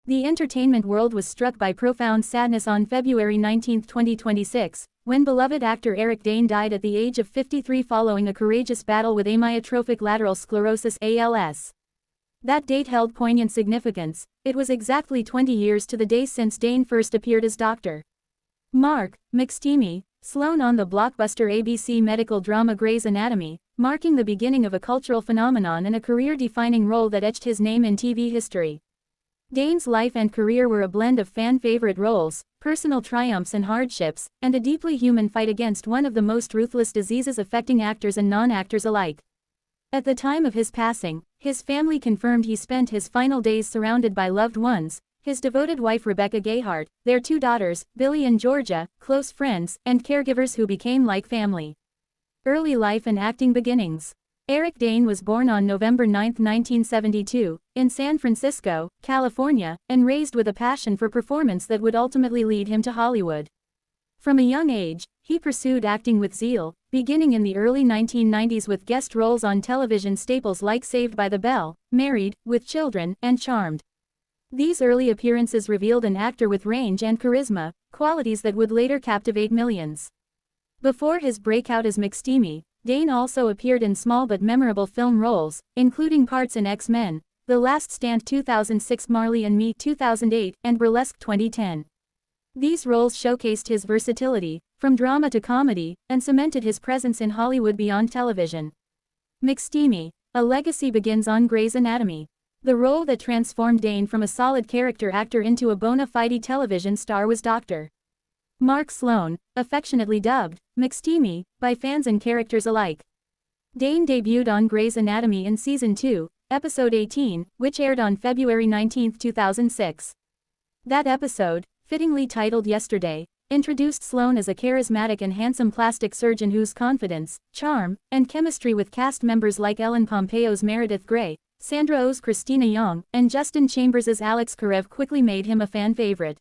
The entertainment world was struck by profound sadness on February 19, 2026, when beloved actor Eric Dane died at the age of 53 following a courageous battle with amyotrophic lateral sclerosis (ALS). That date held poignant significance. It was exactly 20 years to the day since Dane first appeared as Dr. Mark McSteamy Sloan on the blockbuster ABC medical drama Grey's Anatomy, marking the beginning of a cultural phenomenon and a career-defining role that etched his name in TV history. Dane's life and career were a blend of fan-favorite roles, personal triumphs and hardships, and a deeply human fight against one of the most ruthless diseases affecting actors and non-actors alike. At the time of his passing, his family confirmed he spent his final days surrounded by loved ones, his devoted wife Rebecca Gayheart, their two daughters, Billy and Georgia, close friends, and caregivers who became like family. Early life and acting beginnings. Eric Dane was born on November 9, 1972, in San Francisco, California, and raised with a passion for performance that would ultimately lead him to Hollywood. From a young age, he pursued acting with zeal, beginning in the early 1990s with guest roles on television staples like Saved by the Bell, Married, With Children, and Charmed. These early appearances revealed an actor with range and charisma, qualities that would later captivate millions. Before his breakout as McSteamy, Dane also appeared in small but memorable film roles, including parts in X-Men, The Last Stand 2006, Marley and Me 2008, and Burlesque 2010. These roles showcased his versatility, from drama to comedy, and cemented his presence in Hollywood beyond television. McSteamy, a legacy begins on Grey's Anatomy. The role that transformed Dane from a solid character actor into a bona fide television star was Dr. Mark Sloan, affectionately dubbed McSteamy by fans and characters alike. Dane debuted on Grey's Anatomy in Season 2, Episode 18, which aired on February 19, 2006. That episode, fittingly titled Yesterday, introduced Sloan as a charismatic and handsome plastic surgeon whose confidence, charm, and chemistry with cast members like Ellen Pompeo's Meredith Grey, Sandra Oh's Christina Young, and Justin Chambers's Alex Karev quickly made him a fan favorite.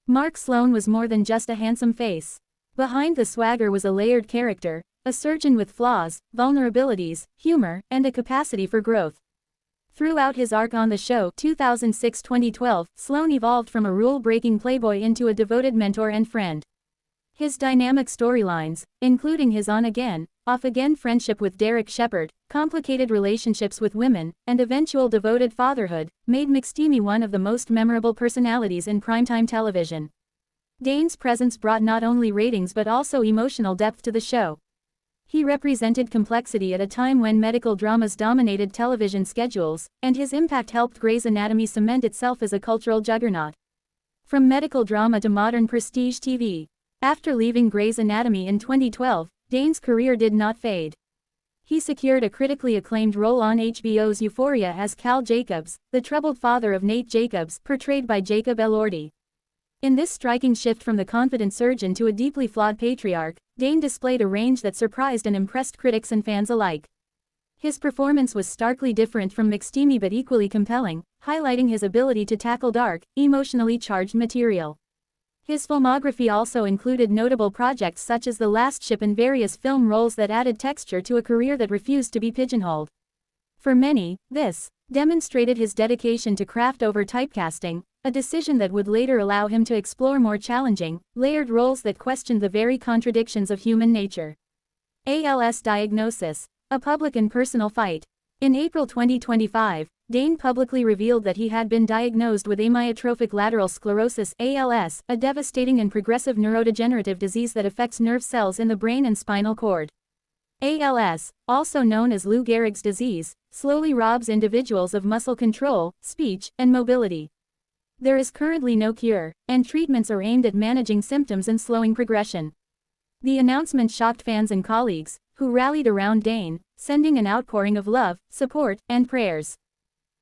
Mark Sloan was more than just a handsome face. Behind the swagger was a layered character, a surgeon with flaws, vulnerabilities, humor, and a capacity for growth. Throughout his arc on the show 2006-2012, Sloan evolved from a rule-breaking playboy into a devoted mentor and friend. His dynamic storylines, including his on-again, off-again friendship with Derek Shepherd, complicated relationships with women, and eventual devoted fatherhood, made McSteamy one of the most memorable personalities in primetime television. Dane's presence brought not only ratings but also emotional depth to the show. He represented complexity at a time when medical dramas dominated television schedules, and his impact helped Grey's Anatomy cement itself as a cultural juggernaut. From medical drama to modern prestige TV. After leaving Grey's Anatomy in 2012, Dane's career did not fade. He secured a critically acclaimed role on HBO's Euphoria as Cal Jacobs, the troubled father of Nate Jacobs, portrayed by Jacob Elordi. In this striking shift from the confident surgeon to a deeply flawed patriarch, Dane displayed a range that surprised and impressed critics and fans alike. His performance was starkly different from McSteamy but equally compelling, highlighting his ability to tackle dark, emotionally charged material. His filmography also included notable projects such as The Last Ship and various film roles that added texture to a career that refused to be pigeonholed. For many, this demonstrated his dedication to craft over typecasting, a decision that would later allow him to explore more challenging, layered roles that questioned the very contradictions of human nature. ALS diagnosis, a public and personal fight. In April 2025, Dane publicly revealed that he had been diagnosed with amyotrophic lateral sclerosis (ALS), a devastating and progressive neurodegenerative disease that affects nerve cells in the brain and spinal cord. ALS, also known as Lou Gehrig's disease, slowly robs individuals of muscle control, speech, and mobility. There is currently no cure, and treatments are aimed at managing symptoms and slowing progression. The announcement shocked fans and colleagues, who rallied around Dane, sending an outpouring of love, support, and prayers.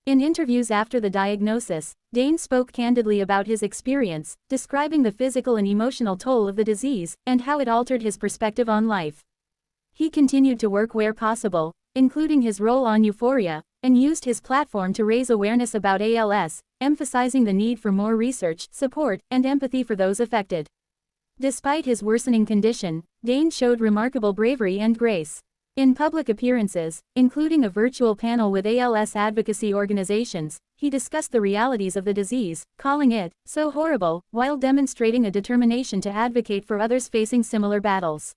In interviews after the diagnosis, Dane spoke candidly about his experience, describing the physical and emotional toll of the disease, and how it altered his perspective on life. He continued to work where possible, including his role on Euphoria, and used his platform to raise awareness about ALS, emphasizing the need for more research, support, and empathy for those affected. Despite his worsening condition, Dane showed remarkable bravery and grace. In public appearances, including a virtual panel with ALS advocacy organizations, he discussed the realities of the disease, calling it so horrible, while demonstrating a determination to advocate for others facing similar battles.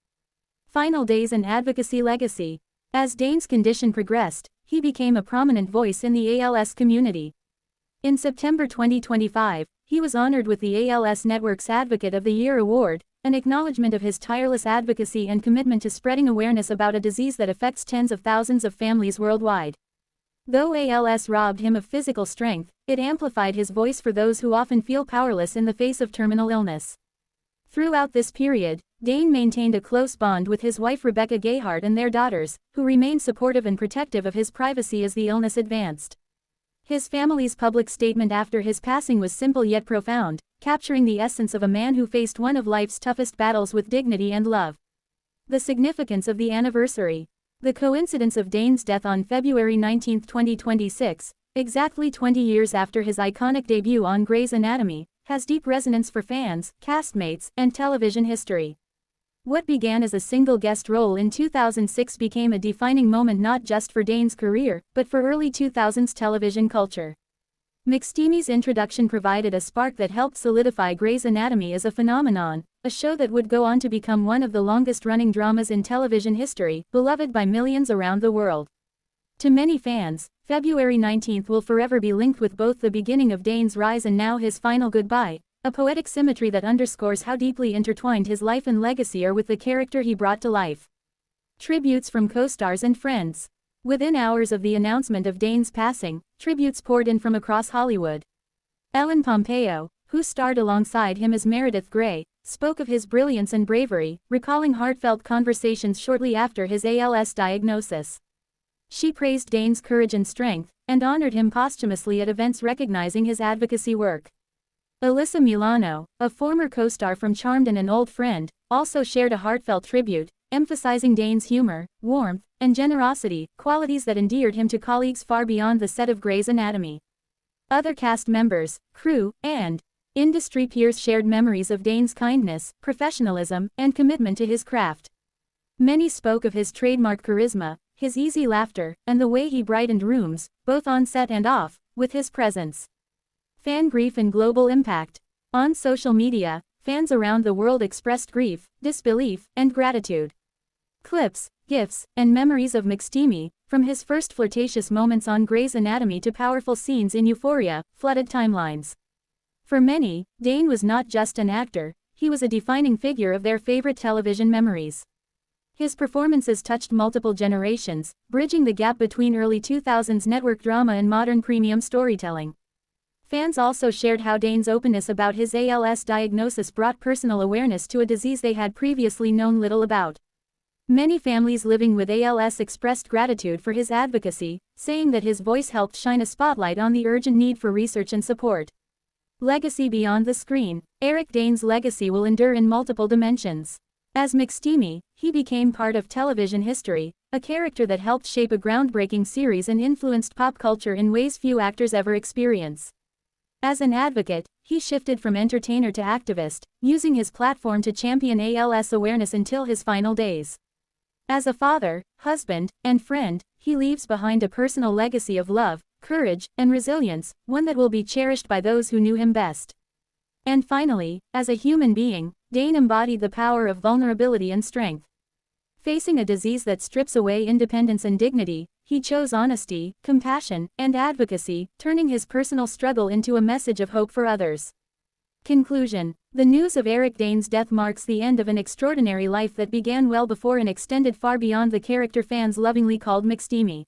Final days and advocacy legacy. As Dane's condition progressed, he became a prominent voice in the ALS community. In September 2025, he was honored with the ALS Network's Advocate of the Year award, an acknowledgement of his tireless advocacy and commitment to spreading awareness about a disease that affects tens of thousands of families worldwide. Though ALS robbed him of physical strength, it amplified his voice for those who often feel powerless in the face of terminal illness. Throughout this period, Dane maintained a close bond with his wife Rebecca Gayhart and their daughters, who remained supportive and protective of his privacy as the illness advanced. His family's public statement after his passing was simple yet profound, capturing the essence of a man who faced one of life's toughest battles with dignity and love. The significance of the anniversary. The coincidence of Dane's death on February 19, 2026, exactly 20 years after his iconic debut on Grey's Anatomy, has deep resonance for fans, castmates, and television history. What began as a single guest role in 2006 became a defining moment not just for Dane's career, but for early 2000s television culture. McSteamy's introduction provided a spark that helped solidify Grey's Anatomy as a phenomenon, a show that would go on to become one of the longest-running dramas in television history, beloved by millions around the world. To many fans, February 19 will forever be linked with both the beginning of Dane's rise and now his final goodbye, a poetic symmetry that underscores how deeply intertwined his life and legacy are with the character he brought to life. Tributes from co-stars and friends. Within hours of the announcement of Dane's passing, tributes poured in from across Hollywood. Ellen Pompeo, who starred alongside him as Meredith Grey, spoke of his brilliance and bravery, recalling heartfelt conversations shortly after his ALS diagnosis. She praised Dane's courage and strength, and honored him posthumously at events recognizing his advocacy work. Alyssa Milano, a former co-star from Charmed and an old friend, also shared a heartfelt tribute, emphasizing Dane's humor, warmth, and generosity, qualities that endeared him to colleagues far beyond the set of Grey's Anatomy. Other cast members, crew, and industry peers shared memories of Dane's kindness, professionalism, and commitment to his craft. Many spoke of his trademark charisma, his easy laughter, and the way he brightened rooms, both on set and off, with his presence. Fan grief and global impact. On social media, fans around the world expressed grief, disbelief, and gratitude. Clips, gifs, and memories of McSteamy, from his first flirtatious moments on Grey's Anatomy to powerful scenes in Euphoria, flooded timelines. For many, Dane was not just an actor, he was a defining figure of their favorite television memories. His performances touched multiple generations, bridging the gap between early 2000s network drama and modern premium storytelling. Fans also shared how Dane's openness about his ALS diagnosis brought personal awareness to a disease they had previously known little about. Many families living with ALS expressed gratitude for his advocacy, saying that his voice helped shine a spotlight on the urgent need for research and support. Legacy beyond the screen. Eric Dane's legacy will endure in multiple dimensions. As McSteamy, he became part of television history, a character that helped shape a groundbreaking series and influenced pop culture in ways few actors ever experience. As an advocate, he shifted from entertainer to activist, using his platform to champion ALS awareness until his final days. As a father, husband, and friend, he leaves behind a personal legacy of love, courage, and resilience, one that will be cherished by those who knew him best. And finally, as a human being, Dane embodied the power of vulnerability and strength. Facing a disease that strips away independence and dignity, he chose honesty, compassion, and advocacy, turning his personal struggle into a message of hope for others. Conclusion. The news of Eric Dane's death marks the end of an extraordinary life that began well before and extended far beyond the character fans lovingly called McSteamy.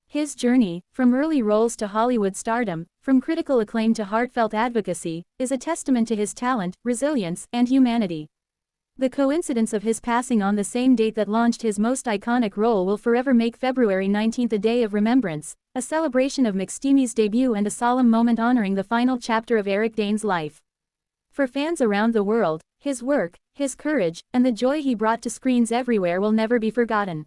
His journey, from early roles to Hollywood stardom, from critical acclaim to heartfelt advocacy, is a testament to his talent, resilience, and humanity. The coincidence of his passing on the same date that launched his most iconic role will forever make February 19 a day of remembrance, a celebration of McSteamy's debut and a solemn moment honoring the final chapter of Eric Dane's life. For fans around the world, his work, his courage, and the joy he brought to screens everywhere will never be forgotten.